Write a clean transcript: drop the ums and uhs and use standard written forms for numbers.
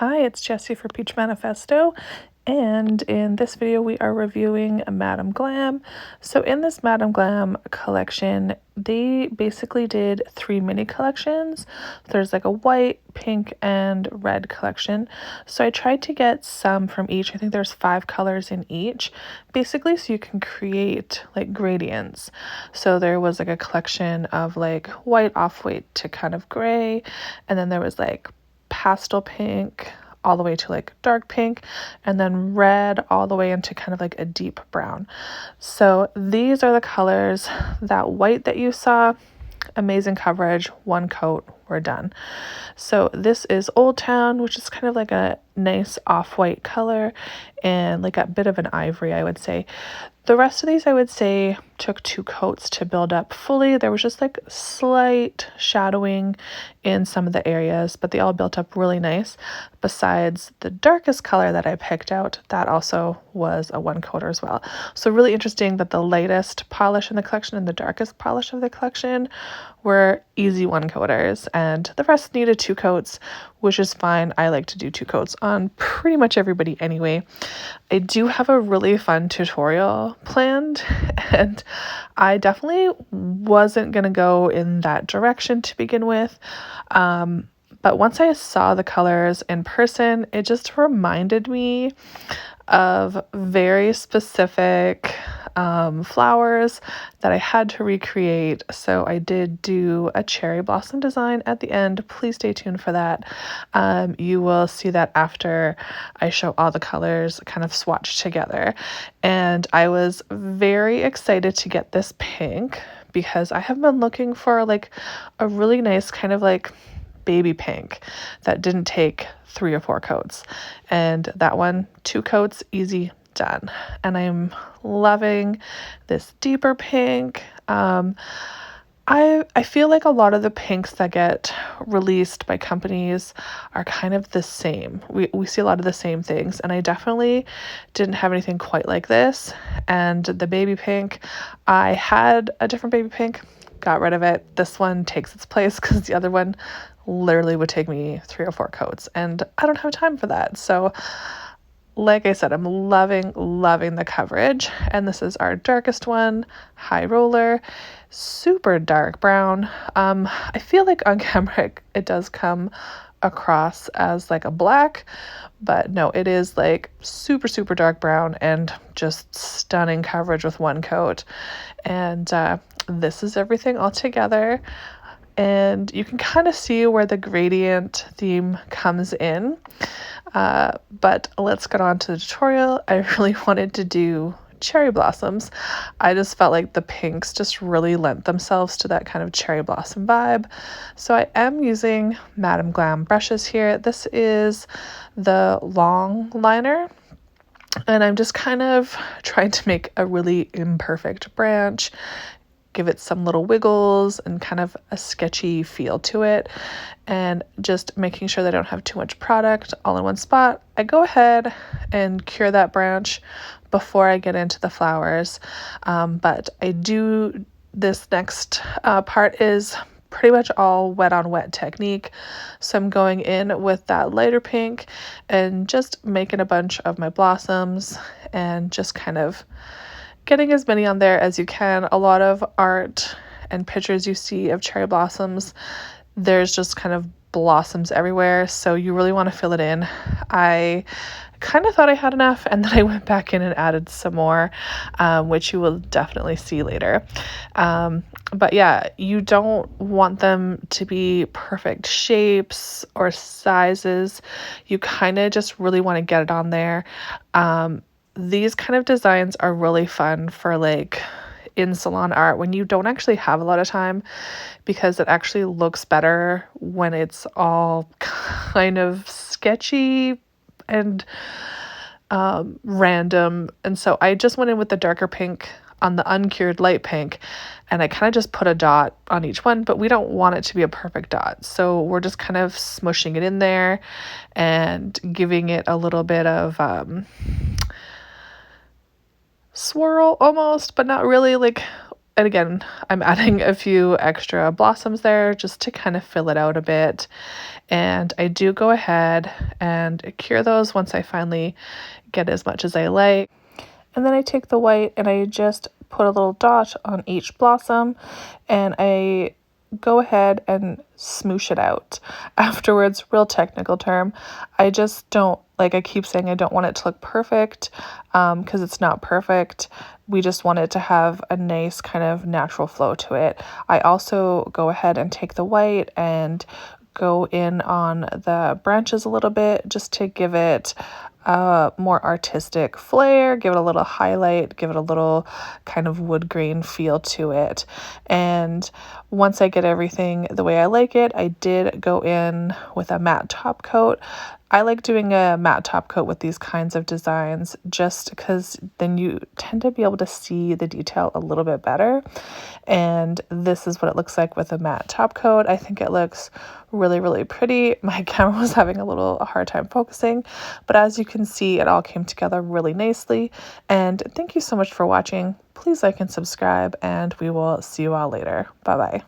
Hi, it's Jessie for Peachmanifesto, and in this video we are reviewing Madam Glam. So in this Madam Glam collection, they basically did 3 mini collections. There's like a white, pink, and red collection. So I tried to get some from each. I think there's 5 colors in each, basically so you can create like gradients. So there was like a collection of like white, off-white to kind of gray, and then there was like pastel pink all the way to like dark pink, and then red all the way into kind of like a deep brown. So these are the colors. That white that you saw, amazing coverage, 1 coat, we're done. So this is Old Town, which is kind of like a nice off-white color and like a bit of an ivory, I would say. The rest of these, I would say, took 2 coats to build up fully. There was just like slight shadowing in some of the areas, but they all built up really nice. Besides the darkest color that I picked out, that also was a 1 coater as well. So really interesting that the lightest polish in the collection and the darkest polish of the collection were easy 1 coaters, and the rest needed 2 coats, which is fine. I like to do 2 coats on pretty much everybody anyway. I do have a really fun tutorial planned, and I definitely wasn't going to go in that direction to begin with. But once I saw the colors in person, it just reminded me of very specific flowers that I had to recreate. So I did do a cherry blossom design at the end. Please stay tuned for that. You will see that after I show all the colors kind of swatched together. And I was very excited to get this pink because I have been looking for like a really nice kind of like baby pink that didn't take 3 or 4 coats, and that one, 2 coats, easy, done. And I'm loving this deeper pink. I feel like a lot of the pinks that get released by companies are kind of the same. We see a lot of the same things, and I definitely didn't have anything quite like this. And the baby pink, I had a different baby pink, got rid of it. This one takes its place because the other one literally would take me 3 or 4 coats, and I don't have time for that. So like I said, I'm loving the coverage. And this is our darkest one, High Roller, super dark brown. I feel like on camera it does come across as like a black, but no, it is like super dark brown and just stunning coverage with 1 coat. And this is everything all together. And you can kind of see where the gradient theme comes in. But let's get on to the tutorial. I really wanted to do cherry blossoms. I just felt like the pinks just really lent themselves to that kind of cherry blossom vibe. So I am using Madam Glam brushes here. This is the long liner, and I'm just kind of trying to make a really imperfect branch, give it some little wiggles and kind of a sketchy feel to it, and just making sure that I don't have too much product all in one spot. I go ahead and cure that branch before I get into the flowers, but I do, this next part is pretty much all wet on wet technique. So I'm going in with that lighter pink and just making a bunch of my blossoms and just kind of getting as many on there as you can. A lot of art and pictures you see of cherry blossoms, there's just kind of blossoms everywhere, so you really want to fill it in. I kind of thought I had enough, and then I went back in and added some more, which you will definitely see later. But yeah, you don't want them to be perfect shapes or sizes. You kind of just really want to get it on there. These kind of designs are really fun for like in salon art when you don't actually have a lot of time, because it actually looks better when it's all kind of sketchy and random. And so I just went in with the darker pink on the uncured light pink, and I kind of just put a dot on each one, but we don't want it to be a perfect dot. So we're just kind of smushing it in there and giving it a little bit of swirl almost, but not really, like And again, I'm adding a few extra blossoms there just to kind of fill it out a bit. And I do go ahead and cure those once I finally get as much as I like. And then I take the white and I just put a little dot on each blossom, and I go ahead and smoosh it out. Afterwards, real technical term, I just don't, like I keep saying, I don't want it to look perfect because it's not perfect. We just want it to have a nice kind of natural flow to it. I also go ahead and take the white and go in on the branches a little bit just to give it a more artistic flair, give it a little highlight, give it a little kind of wood grain feel to it. And once I get everything the way I like it, I did go in with a matte top coat. I like doing a matte top coat with these kinds of designs just because then you tend to be able to see the detail a little bit better. And this is what it looks like with a matte top coat. I think it looks really, really pretty. My camera was having a hard time focusing, but as you can see, it all came together really nicely. And thank you so much for watching. Please like and subscribe, and we will see you all later. Bye bye.